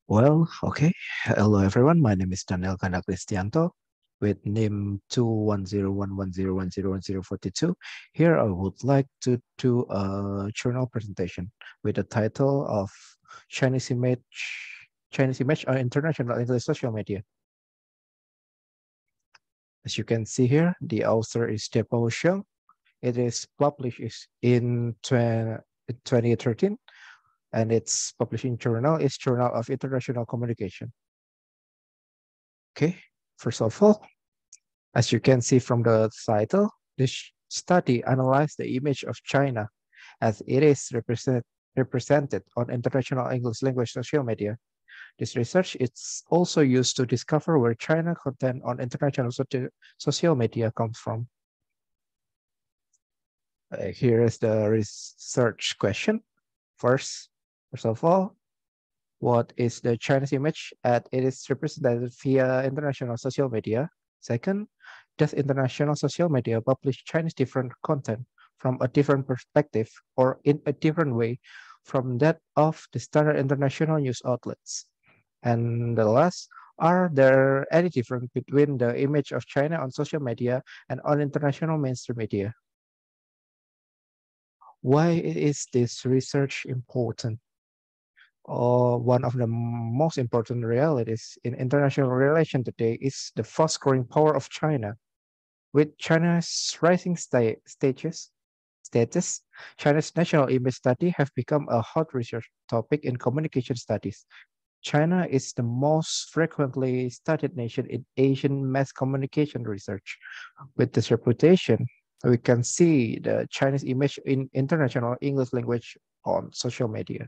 Well, okay. Hello everyone. My name is Ganda Christianto with name 21011010142. Here I would like to do a journal presentation with the title of Chinese image Chinese image on international English social media. As you can see here, the author is Depo Sheng. It is published in 2013 and its publishing journal is Journal of International Communication. Okay, first of all, as you can see from the title, this study analyzed the image of China as it is represented on international English language social media. This research is also used to discover where China content on international social media comes from. Here is the research question. First of all, what is the Chinese image as it is represented via international social media? Second, does international social media publish Chinese different content from a different perspective or in a different way from that of the standard international news outlets? And the last, are there any difference between the image of China on social media and on international mainstream media? Why is this research important? One of the most important realities in international relations today is the fast-growing power of China. With China's rising status, China's national image study have become a hot research topic in communication studies. China is the most frequently studied nation in Asian mass communication research. With this reputation, we can see the Chinese image in international English language on social media.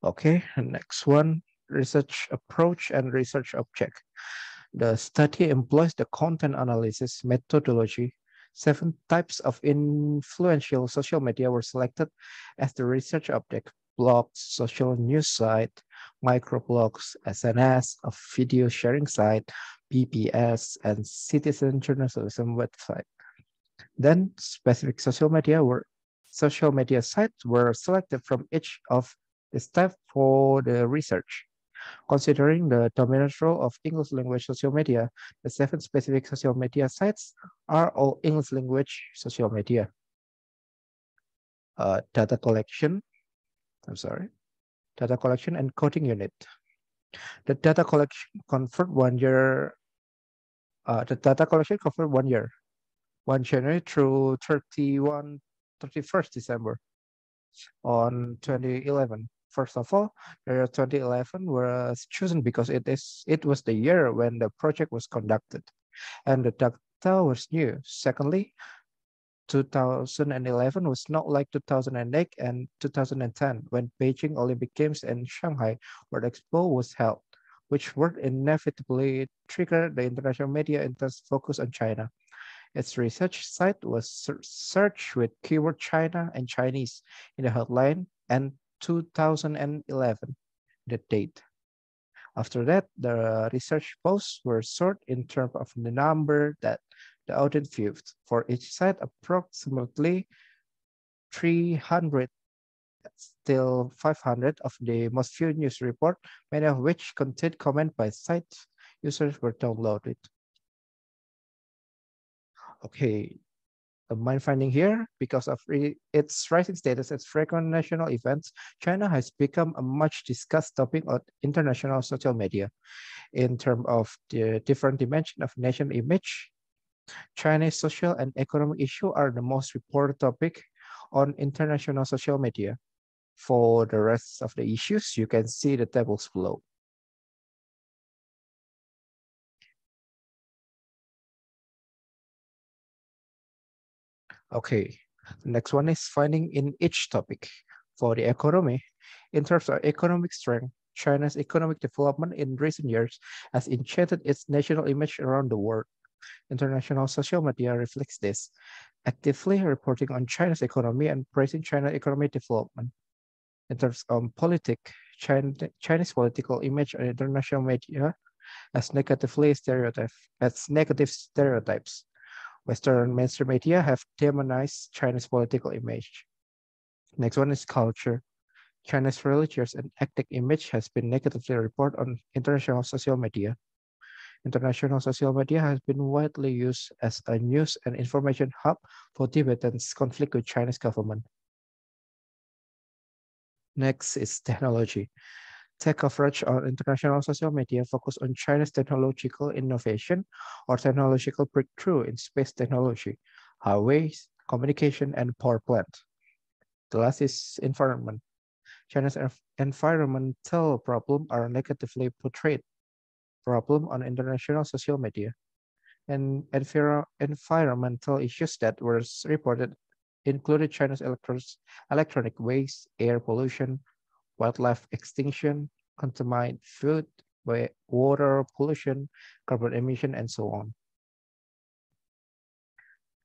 Okay, next one, research approach and research object. The study employs the content analysis methodology. 7 types of influential social media were selected as the research object: blogs, social news site, microblogs, SNS, a video sharing site, BBS, and citizen journalism website. Then specific social media sites were selected from each of the staff for the research. Considering the dominant role of English language social media, the 7 specific social media sites are all English language social media. Data collection, I'm sorry, data collection and coding unit. The data collection covered 1 year. The data collection covered 1 year, 1 January through 31st December on 2011. First of all, the year 2011 was chosen because it was the year when the project was conducted, and the data was new. Secondly, 2011 was not like 2008 and 2010 when Beijing Olympic Games and Shanghai World Expo was held, which would inevitably trigger the international media intense focus on China. Its research site was searched with keyword China and Chinese in the headline and 2011, the date. After that, the research posts were sorted in terms of the number that the audience viewed. For each site, approximately 300, still 500 of the most viewed news report, many of which contained comment by site users were downloaded. Okay, a mind finding here, because of its rising status as frequent national events, China has become a much discussed topic on international social media. In terms of the different dimension of nation image, Chinese social and economic issues are the most reported topic on international social media. For the rest of the issues, you can see the tables below. Okay, the next one is finding in each topic. For the economy, in terms of economic strength, China's economic development in recent years has enchanted its national image around the world. International social media reflects this, actively reporting on China's economy and praising China's economic development. In terms of politics, Chinese political image on international media as negative stereotypes. Western mainstream media have demonized Chinese political image. Next one is culture. China's religious and ethnic image has been negatively reported on international social media. International social media has been widely used as a news and information hub for Tibetans' conflict with Chinese government. Next is technology. Tech coverage on international social media focus on China's technological innovation or technological breakthrough in space technology, highways, communication, and power plant. The last is environment. China's environmental problems are negatively portrayed problem on international social media, and environmental issues that were reported included China's electronic waste, air pollution, wildlife extinction, contaminated food, water pollution, carbon emission, and so on.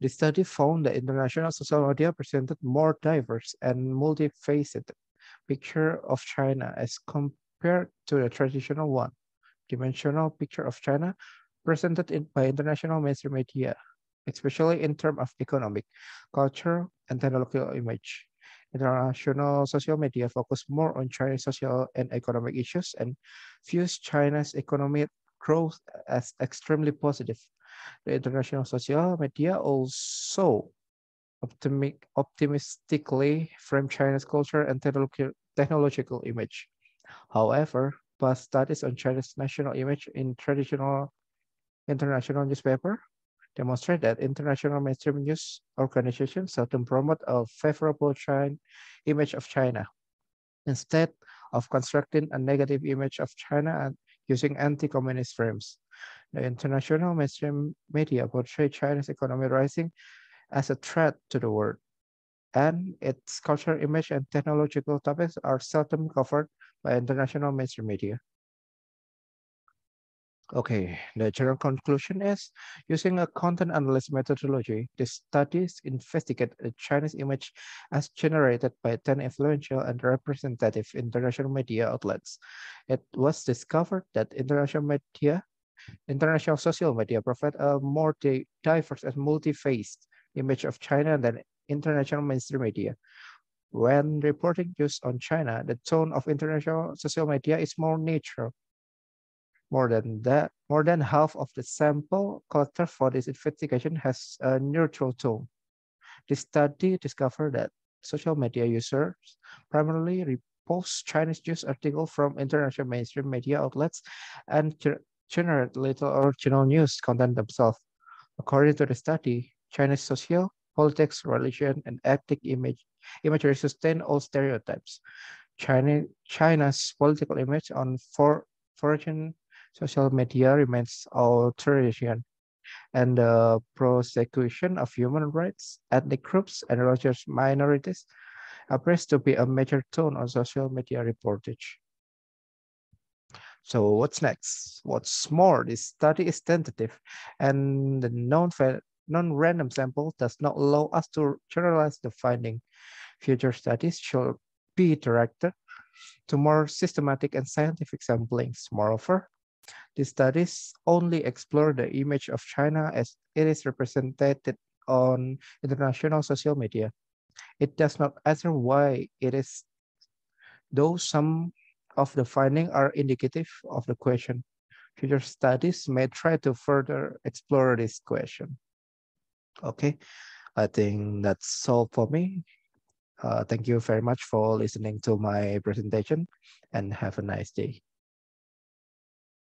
The study found that international social media presented more diverse and multifaceted picture of China as compared to the traditional one-dimensional picture of China presented by international mainstream media, especially in terms of economic, culture, and technological image. International social media focus more on Chinese social and economic issues and views China's economic growth as extremely positive. The international social media also optimistically frame China's culture and technological image. However, past studies on China's national image in traditional international newspaper demonstrate that international mainstream news organizations seldom promote a favorable image of China. Instead of constructing a negative image of China and using anti-communist frames, the international mainstream media portray China's economy rising as a threat to the world, and its cultural image and technological topics are seldom covered by international mainstream media. Okay, the general conclusion is using a content analysis methodology, the studies investigate the Chinese image as generated by 10 influential and representative international media outlets. It was discovered that international social media provide a more diverse and multi-faced image of China than international mainstream media. When reporting news on China, the tone of international social media is more neutral. More than that, more than half of the sample collected for this investigation has a neutral tone. The study discovered that social media users primarily repost Chinese news articles from international mainstream media outlets and generate little original news content themselves. According to the study, Chinese social, politics, religion, and ethnic imagery sustain all stereotypes. China's political image on foreign social media remains authoritarian, and the prosecution of human rights, ethnic groups, and religious minorities appears to be a major tone on social media reportage. So what's next? What's more, this study is tentative, and the non-random sample does not allow us to generalize the finding. Future studies should be directed to more systematic and scientific samplings. Moreover, these studies only explore the image of China as it is represented on international social media. It does not answer why it is, though some of the findings are indicative of the question. Future studies may try to further explore this question. Okay, I think that's all for me. Thank you very much for listening to my presentation and have a nice day.